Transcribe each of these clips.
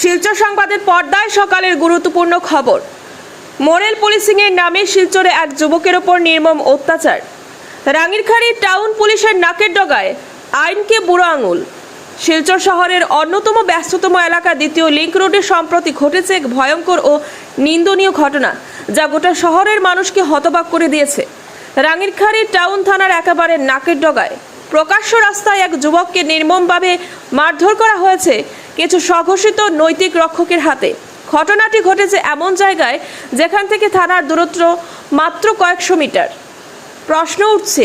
শিলচর সংবাদের পর্দায় সকালের গুরুত্বপূর্ণ খবর। মোরেল পুলিশিং এর নামে শিলচরে এক যুবকের ওপর নির্মম অত্যাচার। রাঙ্গিরখাড়ি টাউন পুলিশের নাকের ডগায় আইনকে বুড়ো আঙুল। শিলচর শহরের অন্যতম ব্যস্ততম এলাকা দ্বিতীয় লিংক রোডে সম্প্রতি ঘটেছে এক ভয়ঙ্কর ও নিন্দনীয় ঘটনা, যা গোটা শহরের মানুষকে হতবাক করে দিয়েছে। রাঙ্গিরখাড়ি টাউন থানার একেবারে নাকের ডগায় প্রকাশ্য রাস্তায় এক যুবককে নির্মমভাবে মারধর করা হয়েছে কিছু স্বঘোষিত নৈতিক রক্ষকের হাতে। ঘটনাটি ঘটেছে এমন জায়গায় যেখান থেকে থানার দূরত্ব মাত্র কয়েকশো মিটার। প্রশ্ন উঠছে,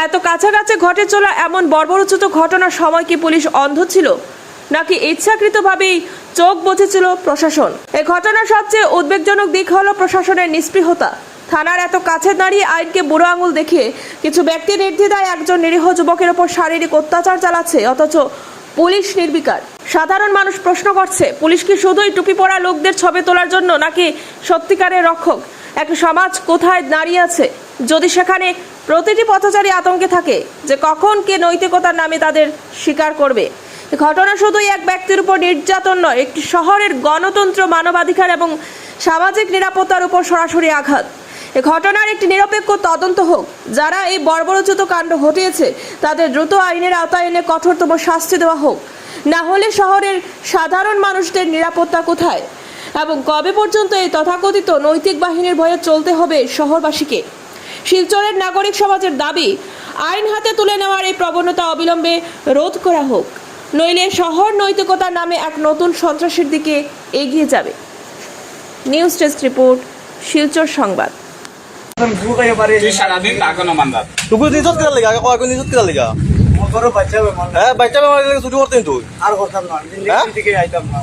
এত কাছাকাছি ঘটে চলা এমন বর্বরোচিত ঘটনার সময় কি পুলিশ অন্ধ ছিল, নাকি ইচ্ছাকৃতভাবেই চোখ বুজেছিল প্রশাসন? এই ঘটনার সবচেয়ে উদ্বেগজনক দিক হলো প্রশাসনের নিষ্পৃহতা। থানার এত কাছে দাঁড়িয়ে আইনকে বুড়ো আঙুল দেখিয়ে কিছু ব্যক্তি নির্দ্বিধায় একজন নিরীহ যুবকের ওপর শারীরিক অত্যাচার চালাচ্ছে, অথচ পুলিশ নির্বিকার। সাধারণ মানুষ প্রশ্ন করছে, পুলিশ কি শুধুই টুপি পরা লোকদের ছবি তোলার জন্য, নাকি সত্যিকারের রক্ষক? এক সমাজ কোথায় দাঁড়িয়ে আছে যদি সেখানে প্রতিটি পথচারী আতঙ্কে থাকে যে কখন কে নৈতিকতার নামে তাদের স্বীকার করবে? ঘটনা শুধুই এক ব্যক্তির উপর নির্যাতন নয়, একটি শহরের গণতন্ত্র, মানবাধিকার এবং সামাজিক নিরাপত্তার উপর সরাসরি আঘাত। এই ঘটনার একটি নিরপেক্ষ তদন্ত হোক। যারা এই বর্বরোচিত কাণ্ড ঘটিয়েছে তাদের দ্রুত আইনের আওতায় এনে কঠোরতম শাস্তি দেওয়া হোক। না হলে শহরের সাধারণ মানুষদের নিরাপত্তা কোথায় এবং কবে পর্যন্ত এই তথাকথিত নৈতিক বাহিনীর ভয়ে চলতে হবে শহরবাসীকে? শিলচরের নাগরিক সমাজের দাবি, আইন হাতে তুলে নেওয়ার এই প্রবণতা অবিলম্বে রোধ করা হোক, নইলে শহর নৈতিকতার নামে এক নতুন সন্ত্রাসের দিকে এগিয়ে যাবে। নিউজ ডেস্ক রিপোর্ট, শিলচর সংবাদ। সারাদিন টাকা মান্দার তুই নিজত কেন লাগা কয় নিজত কেন লাগা হ্যাঁ বাচ্চা বেমার লাগে ছুটি করতেন তুই আর করতাম না দিন থেকে আইতাম না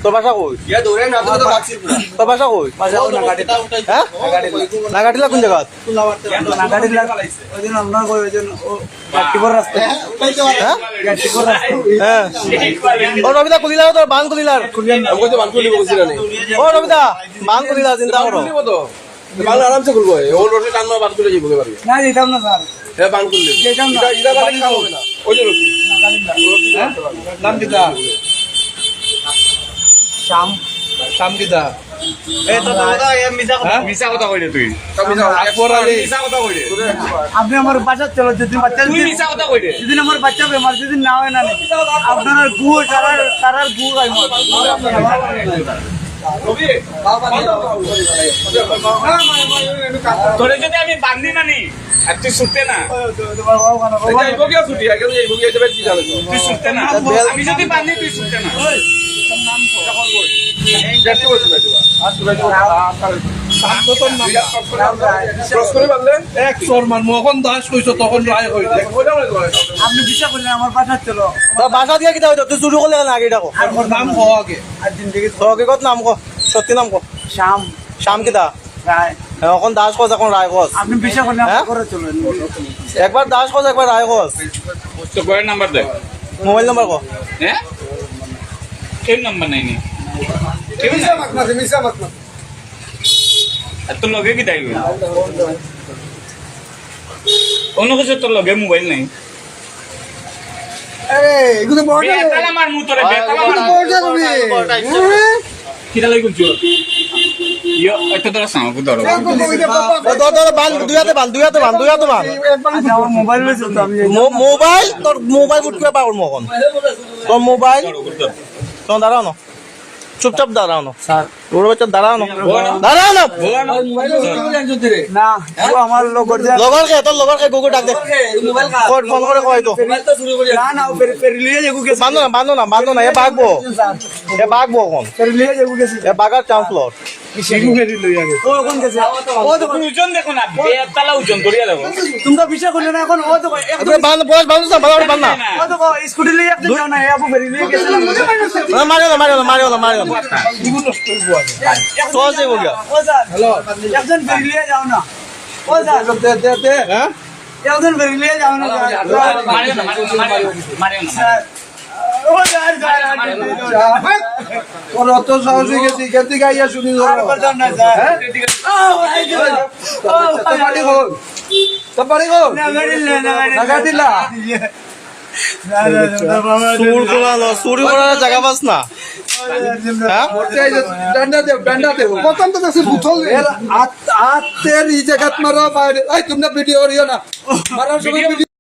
তোর বাসা কই ইয়া দৌড়ে না তো রাখছি তোর বাসা কই বাজা না গাড়ি হ্যাঁ নাগাটিলা কোন জায়গা না গাড়ি ওইদিন আমরা কই ওইদিন ও গাটিবর রাস্তা হ্যাঁ গাটিবর রাস্তা হ্যাঁ ও রবিদা কলিলা তোর বান কলিলার আমি তো বানকুলি বলছিল না ও রবিদা বান কলিলা চিন্তা করো তো বাংলা আরামসে করবো ও রোডে টান মার বানকুলি যাবো পারবে না যেতাম না স্যার হ্যাঁ বানকুলি যেতাম না এটা বানকুলি খাবো না ওই যে রসি নাম কিতা শাম শাম কিতা এই তো দাদা এ মিছা কথা কইলে তুই মিছা কথা কইলে আপনি আমার বাচ্চা চলো যেদিন বাচ্চা তুই মিছা কথা কইলে যেদিন আমার বাচ্চা বেমার যেদিন না হয় না আপনার গু তারার গু হয় তোরে যদি আমি বান্ধি মানি আর তুই ছুটতে না তুই ছুটতে না আমি যদি বান্ধি তুই ছুটতে না আপনি বিশ্বাস করলেন আমার বাচ্চা চলো তোর বাসা দিয়ে কিতা হইতো তুই চুরি করলে না আগে ডাকো আর নাম কো আগে আর জিন্দগি তোকে কত নাম কো সত্যি নাম কো শাম শাম কিতা রায় এখন দাস কস এখন রায় কস আপনি বিশ্বাস করলেন হ্যাঁ? আমার ঘরে চলেন একবার দাস কস একবার রায় কস তো কয়ের নাম্বার দে মোবাইল নাম্বার কো হ্যাঁ কেউ নাম্বার নাই নি কেউ আর তোর লগে কি তাই অন্য কিছু তোর লগে মোবাইল নাই আরে এগুলো বড় বেতালা মার মুতরে বেতালা মার কিটা লাগি কুলছো ইয়ো এটা তোরা সামনে ধরো তোর বান দুইয়াতে বান আমার মোবাইল লইছো তো আমি মোবাইল তোর মোবাইল উঠ করে পাবো মখন তোর মোবাইল তোর দাঁড়াও না চুপচাপ দাঁড়াও না স্যার ওর বাচ্চা দাঁড়াও না না ও আমার লগর যা লগর কে তোর লগর কে গুগু ডাক দে মোবাইল কা কোড ফোন করে কয় তো না না ফেরি লিয়ে যাবো গেছে বান্ধো না এ বাগবো এখন ফেরি লিয়ে যাবো গেছে এ বাগার চান্স লর শিশু ফেরি লইয়া গেছে ও কোন গেছে ও তো ওজন দেখো না বেতালা ওজন ধরিয়া দেবো তুমি তো বিশ্বাস করলে না এখন ও তো আপনি বান্ধো না ও তো স্কুটি লিয়ে একদম যাও না এ আপু ফেরি লিয়ে গেছে মারিও না জীবন নষ্ট হইবো আগে চল যাইব গিয়া ও স্যার হ্যালো একজন ফেরি লিয়ে যাও না ও স্যার দে হ্যাঁ একজন ফেরি লিয়ে যাও না মারিও না স্যার ও স্যার তোর অত সাহস হয়ে গেছে এখান থেকে আইয়া শুনি আর বলতাম না স্যার ও তো পারি গো না গাড়ি লে না নাগাটিলা চুর করা চুরি করার জায়গা পাস না হ্যাঁ ডান্ডা দেব প্রথম তো আছে বুথল এর আত্মের এই জায়গাত মারা বাইরে এই তোমরা ভিডিও করিও না মারার সময়